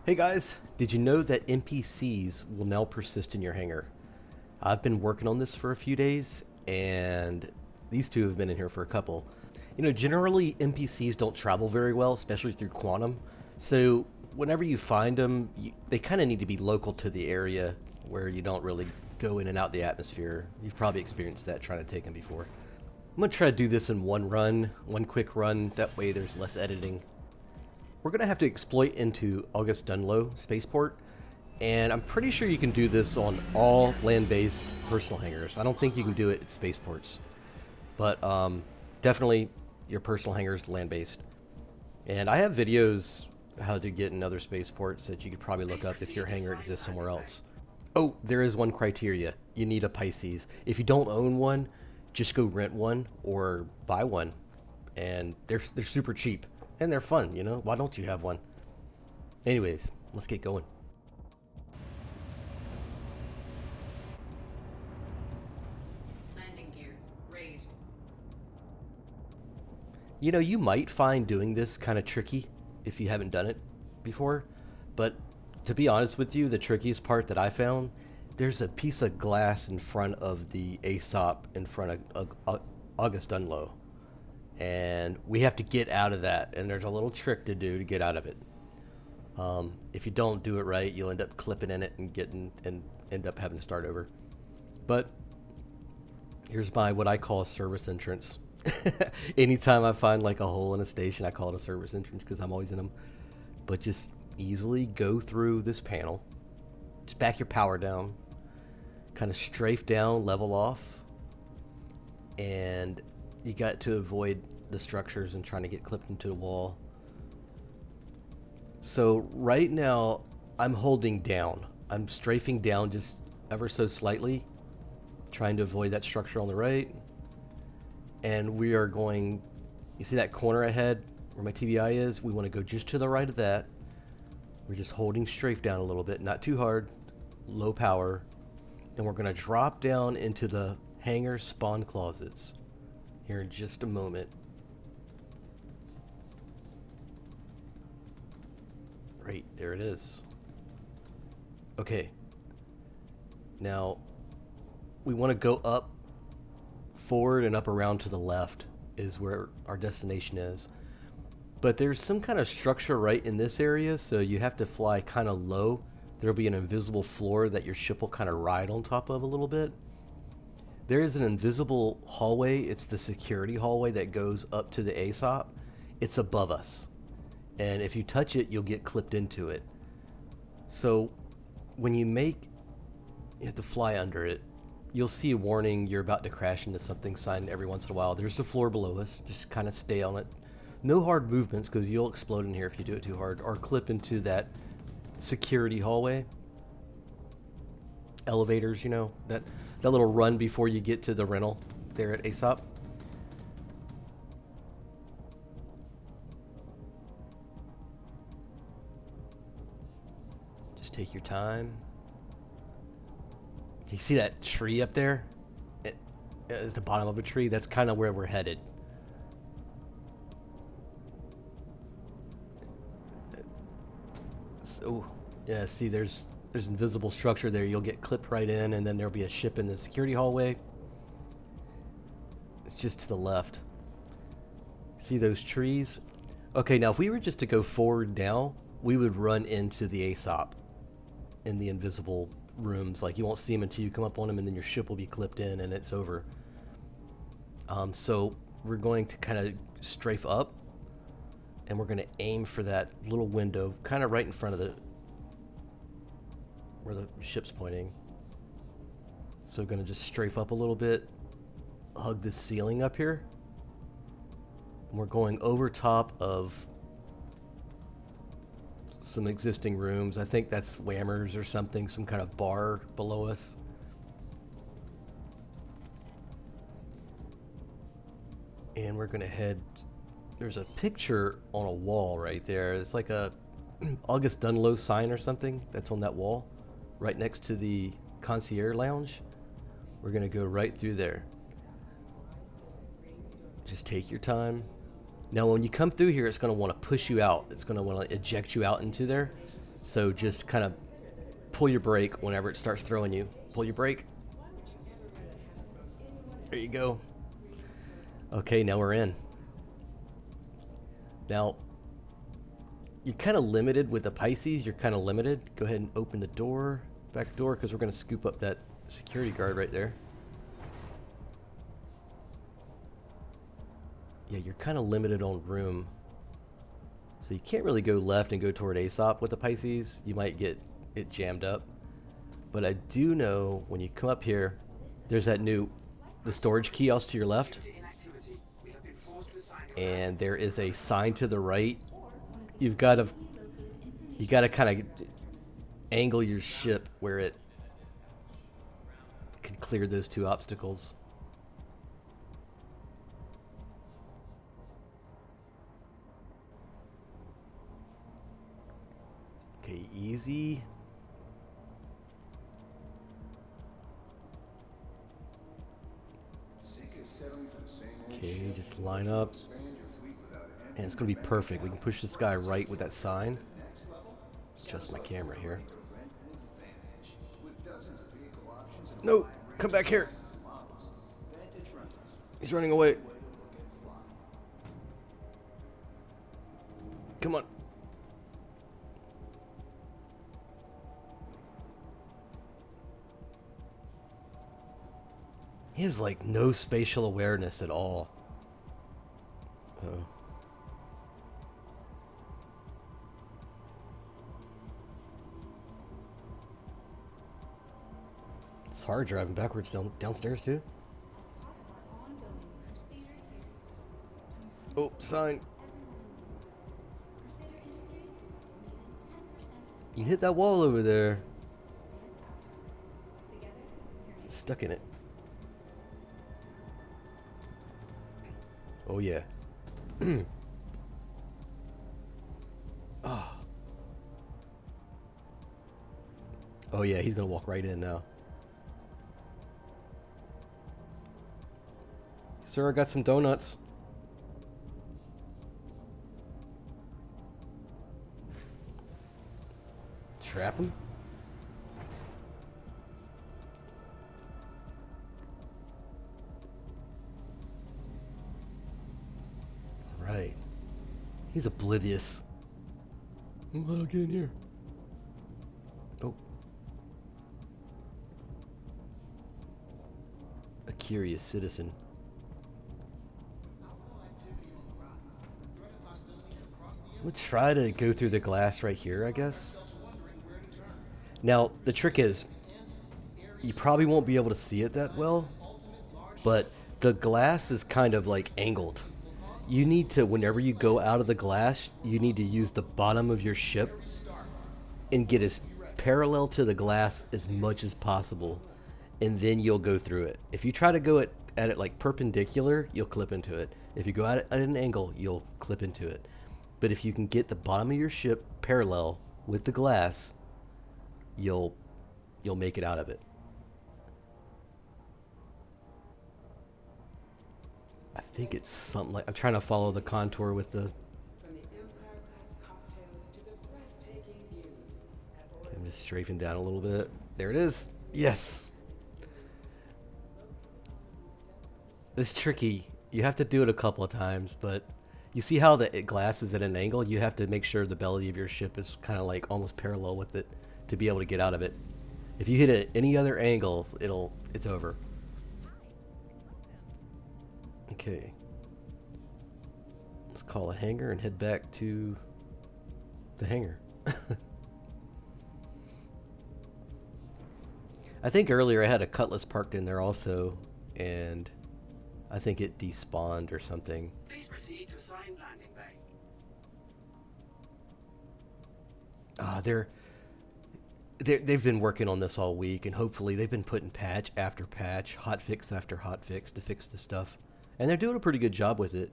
Hey guys, did you know that NPCs will now persist in your hangar? I've been working on this for a few days, and these two have been in here for a couple. Generally NPCs don't travel very well, especially through quantum. So whenever you find them, they kind of need to be local to the area where you don't really go in and out the atmosphere. You've probably experienced that trying to take them before. I'm gonna try to do this in one run, one quick run. That way there's less editing. We're going to have to exploit into August Dunlow Spaceport, and I'm pretty sure you can do this on all land-based personal hangars. I don't think you can do it at spaceports, but definitely your personal hangars land-based. And I have videos how to get in other spaceports that you could probably look up if your hangar exists somewhere else. Oh, there is one criteria. You need a Pisces. If you don't own one, just go rent one or buy one, and they're super cheap. And they're fun, Why don't you have one? Anyways, let's get going. Landing gear raised. You might find doing this kind of tricky if you haven't done it before. But to be honest with you, the trickiest part that I found, there's a piece of glass in front of the ASOP in front of August Dunlow. And we have to get out of that, and there's a little trick to do to get out of it. If you don't do it right, you'll end up clipping in it and end up having to start over. But here's my what I call a service entrance. Anytime I find like a hole in a station, I call it a service entrance because I'm always in them. But just easily go through this panel, just back your power down, kind of strafe down, level off, and you got to avoid the structures and trying to get clipped into the wall. So right now I'm holding down. I'm strafing down just ever so slightly, trying to avoid that structure on the right. And we are going, you see that corner ahead where my TBI is? We want to go just to the right of that. We're just holding strafe down a little bit, not too hard, low power. And we're going to drop down into the hangar spawn closets here in just a moment. Right, there it is. Okay. Now, we want to go up, forward, and up around to the left is where our destination is. But there's some kind of structure right in this area, so you have to fly kind of low. There'll be an invisible floor that your ship will kind of ride on top of a little bit. There is an invisible hallway. It's the security hallway that goes up to the ASOP. It's above us. And if you touch it, you'll get clipped into it. So when you have to fly under it, you'll see a warning you're about to crash into something sign every once in a while. There's the floor below us. Just kind of stay on it. No hard movements because you'll explode in here if you do it too hard, or clip into that security hallway. Elevators, that little run before you get to the rental there at ASOP. Just take your time. Can you see that tree up there? It is the bottom of a tree. That's kind of where we're headed. So, yeah, see, there's invisible structure there. You'll get clipped right in, and then there'll be a ship in the security hallway. It's just to the left. See those trees? Okay, now if we were just to go forward now, we would run into the ASOP in the invisible rooms. Like, you won't see them until you come up on them, and then your ship will be clipped in, and it's over. So we're going to kind of strafe up, and we're going to aim for that little window, kind of right in front of where the ship's pointing. So going to just strafe up a little bit, hug this ceiling up here. And we're going over top of some existing rooms. I think that's Whammers or something, some kind of bar below us. And we're going to head, there's a picture on a wall right there. It's like a August Dunlow sign or something that's on that wall right next to the concierge lounge. We're going to go right through there. Just take your time. Now, when you come through here, it's going to want to push you out. It's going to want to eject you out into there. So just kind of pull your brake whenever it starts throwing you. Pull your brake. There you go. Okay, now we're in. Now, you're kind of limited with the Pisces. You're kind of limited. Go ahead and open the door, back door, because we're going to scoop up that security guard right there. Yeah, you're kind of limited on room. So you can't really go left and go toward ASOP with the Pisces. You might get it jammed up. But I do know when you come up here, there's the storage kiosk to your left. And there is a sign to the right. You got to kind of angle your ship where it can clear those two obstacles. Okay, easy. Okay, just line up. And it's going to be perfect. We can push this guy right with that sign. Adjust my camera here. No, come back here. He's running away. Come on. He has like no spatial awareness at all. Oh. It's hard driving backwards downstairs too. Oh, sign. You hit that wall over there. It's stuck in it. Oh yeah. Oh. Oh yeah, he's gonna walk right in now. Sir, I got some donuts. Trap him? Right. He's oblivious. Let him get in here. Oh. A curious citizen. We'll try to go through the glass right here, I guess. Now, the trick is, you probably won't be able to see it that well, but the glass is kind of like angled. You need to, whenever you go out of the glass, you need to use the bottom of your ship and get as parallel to the glass as much as possible, and then you'll go through it. If you try to go at it like perpendicular, you'll clip into it. If you go at it at an angle, you'll clip into it. But if you can get the bottom of your ship parallel with the glass, you'll make it out of it. I think it's something like, I'm trying to follow the contour with the. I'm just strafing down a little bit. There it is. Yes. It's tricky. You have to do it a couple of times, but you see how the glass is at an angle? You have to make sure the belly of your ship is kind of like almost parallel with it to be able to get out of it. If you hit it at any other angle, it's over. Okay. Let's call a hangar and head back to the hangar. I think earlier I had a Cutlass parked in there also, and I think it despawned or something. Please proceed to assigned landing bay. They've been working on this all week, and hopefully they've been putting patch after patch, hotfix after hotfix to fix the stuff. And they're doing a pretty good job with it.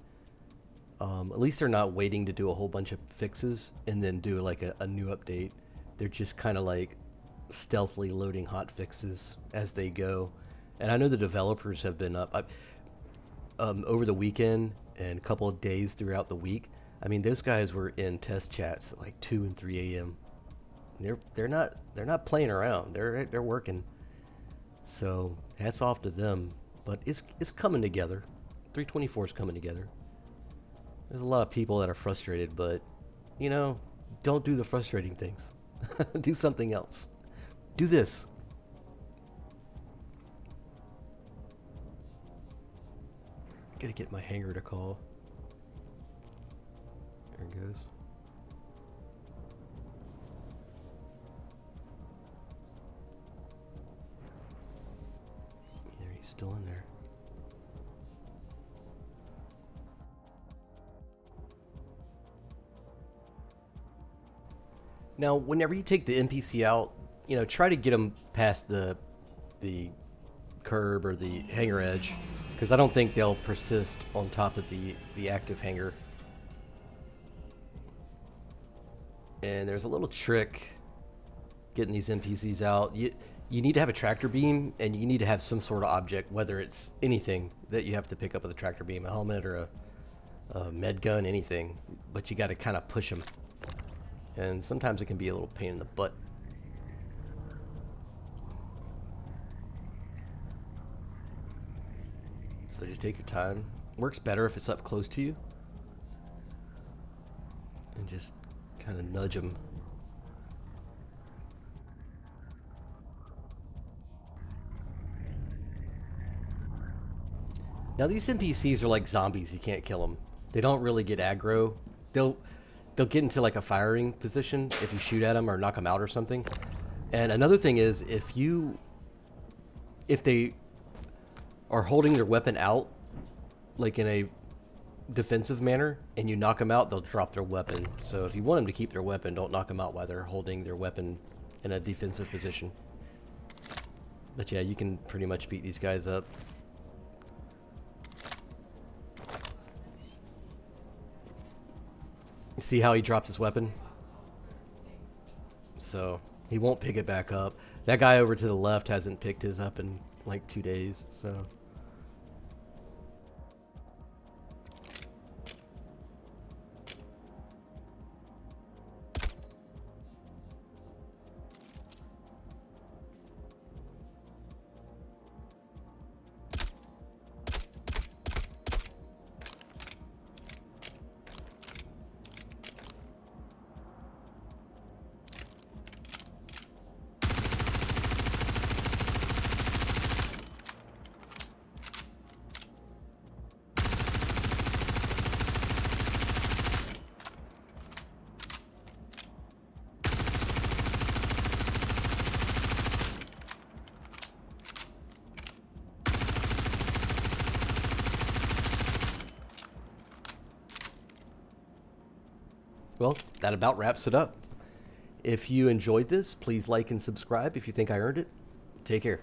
At least they're not waiting to do a whole bunch of fixes and then do like a new update. They're just kind of like stealthily loading hotfixes as they go. And I know the developers have been up over the weekend and a couple of days throughout the week. I mean, those guys were in test chats at like 2 and 3 a.m. They're not playing around. They're working. So hats off to them. But it's coming together. 324 is coming together. There's a lot of people that are frustrated, but don't do the frustrating things. Do something else. Do this. Gotta get my hangar to call. There it goes. Yeah, he's still in there. Now, whenever you take the NPC out, try to get them past the curb or the hangar edge, because I don't think they'll persist on top of the active hangar. And there's a little trick getting these NPCs out. You need to have a tractor beam, and you need to have some sort of object, whether it's anything that you have to pick up with a tractor beam, a helmet or a med gun, anything. But you got to kind of push them. And sometimes it can be a little pain in the butt. So just take your time. Works better if it's up close to you. And just kind of nudge them. Now these NPCs are like zombies. You can't kill them. They don't really get aggro. They'll get into like a firing position if you shoot at them or knock them out or something. And another thing is if they are holding their weapon out like in a defensive manner and you knock them out, they'll drop their weapon. So if you want them to keep their weapon, don't knock them out while they're holding their weapon in a defensive position. But yeah, you can pretty much beat these guys up. See how he dropped his weapon? So he won't pick it back up. That guy over to the left hasn't picked his up in like 2 days, so. Well, that about wraps it up. If you enjoyed this, please like and subscribe if you think I earned it. Take care.